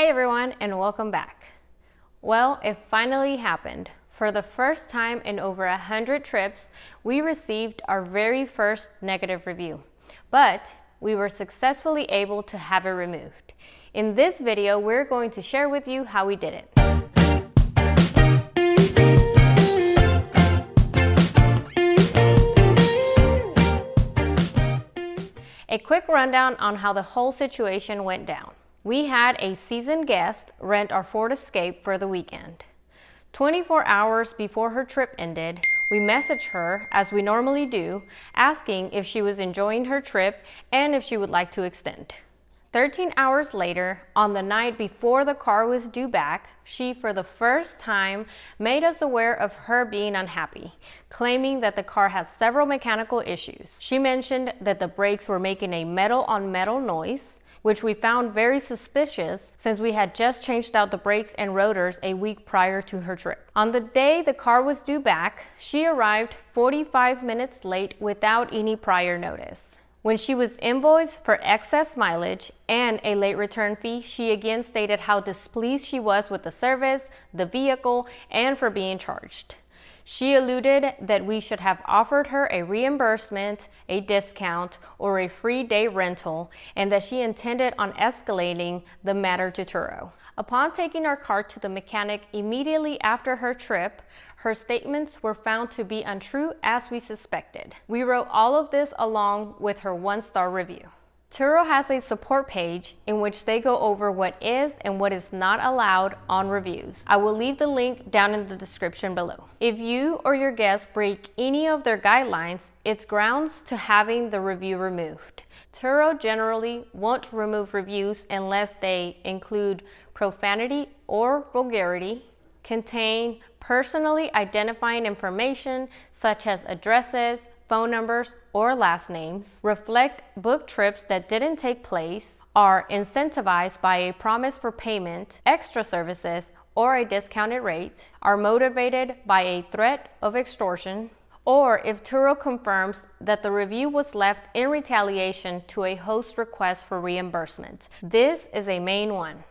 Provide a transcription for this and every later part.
Hey everyone, and welcome back. Well, it finally happened. For the first time in over 100 trips, we received our very first negative review, but we were successfully able to have it removed. In this video, we're going to share with you how we did it. A quick rundown on how the whole situation went down. We had a seasoned guest rent our Ford Escape for the weekend. 24 hours before her trip ended, we messaged her, as we normally do, asking if she was enjoying her trip and if she would like to extend. 13 hours later, on the night before the car was due back, she, for the first time, made us aware of her being unhappy, claiming that the car has several mechanical issues. She mentioned that the brakes were making a metal-on-metal noise, which we found very suspicious since we had just changed out the brakes and rotors a week prior to her trip. On the day the car was due back, she arrived 45 minutes late without any prior notice. When she was invoiced for excess mileage and a late return fee, she again stated how displeased she was with the service, the vehicle, and for being charged. She alluded that we should have offered her a reimbursement, a discount, or a free day rental, and that she intended on escalating the matter to Turo. Upon taking our car to the mechanic immediately after her trip, her statements were found to be untrue as we suspected. We wrote all of this along with her 1-star review. Turo has a support page in which they go over what is and what is not allowed on reviews. I will leave the link down in the description below. If you or your guests break any of their guidelines, it's grounds to having the review removed. Turo generally won't remove reviews unless they include profanity or vulgarity, contain personally identifying information such as addresses, phone numbers, or last names, reflect booked trips that didn't take place, are incentivized by a promise for payment, extra services, or a discounted rate, are motivated by a threat of extortion, or if Turo confirms that the review was left in retaliation to a host request for reimbursement. This is a main one.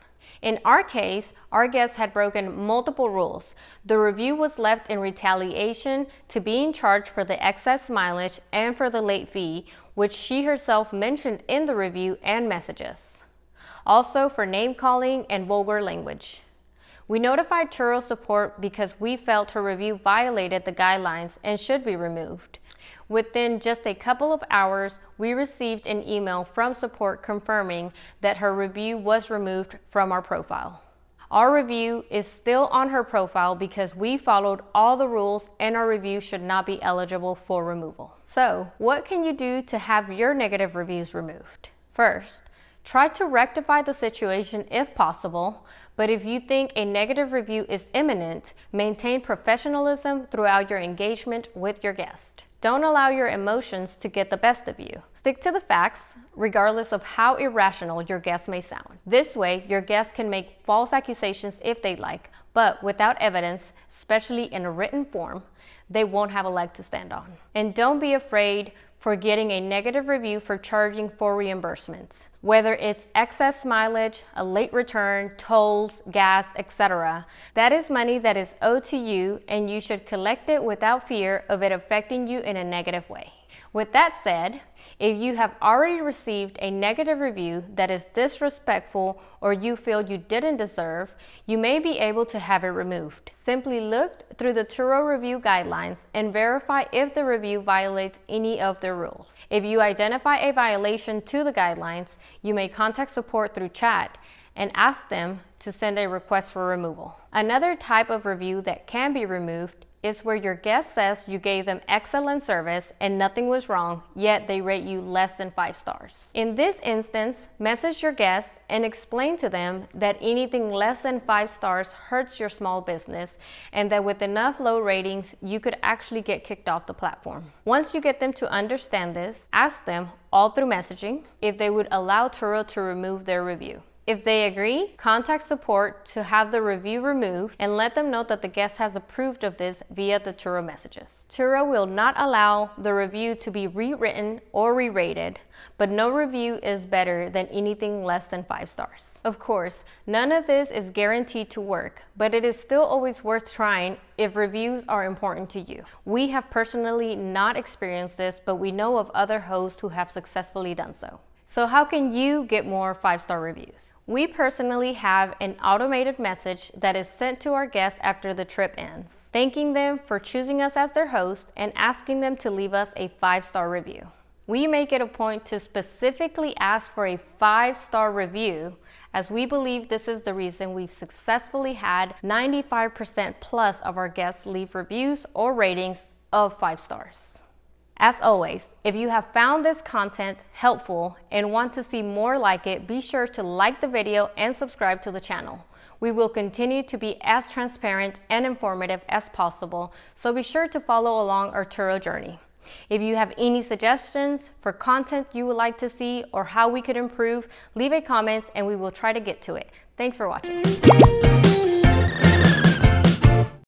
In our case, our guest had broken multiple rules. The review was left in retaliation to being charged for the excess mileage and for the late fee, which she herself mentioned in the review and messages. Also for name-calling and vulgar language. We notified Turo support because we felt her review violated the guidelines and should be removed. Within just a couple of hours, we received an email from support confirming that her review was removed from our profile. Our review is still on her profile because we followed all the rules and our review should not be eligible for removal. So, what can you do to have your negative reviews removed? First, try to rectify the situation if possible, but if you think a negative review is imminent, maintain professionalism throughout your engagement with your guest. Don't allow your emotions to get the best of you. Stick to the facts, regardless of how irrational your guest may sound. This way, your guests can make false accusations if they like, but without evidence, especially in a written form, they won't have a leg to stand on. And don't be afraid for getting a negative review for charging for reimbursements. Whether it's excess mileage, a late return, tolls, gas, etc. That is money that is owed to you and you should collect it without fear of it affecting you in a negative way. With that said, if you have already received a negative review that is disrespectful or you feel you didn't deserve, you may be able to have it removed. Simply look through the Turo review guidelines and verify if the review violates any of their rules. If you identify a violation to the guidelines, you may contact support through chat and ask them to send a request for removal. Another type of review that can be removed is where your guest says you gave them excellent service and nothing was wrong, yet they rate you less than 5 stars. In this instance, message your guest and explain to them that anything less than 5 stars hurts your small business and that with enough low ratings, you could actually get kicked off the platform. Once you get them to understand this, ask them, all through messaging, if they would allow Turo to remove their review. If they agree, contact support to have the review removed and let them know that the guest has approved of this via the Turo messages. Turo will not allow the review to be rewritten or re-rated, but no review is better than anything less than 5 stars. Of course, none of this is guaranteed to work, but it is still always worth trying if reviews are important to you. We have personally not experienced this, but we know of other hosts who have successfully done so. So how can you get more 5-star reviews? We personally have an automated message that is sent to our guests after the trip ends, thanking them for choosing us as their host and asking them to leave us a 5-star review. We make it a point to specifically ask for a 5-star review, as we believe this is the reason we've successfully had 95% plus of our guests leave reviews or ratings of 5 stars. As always, if you have found this content helpful and want to see more like it, be sure to like the video and subscribe to the channel. We will continue to be as transparent and informative as possible, so be sure to follow along our Turo journey. If you have any suggestions for content you would like to see or how we could improve, leave a comment and we will try to get to it. Thanks for watching.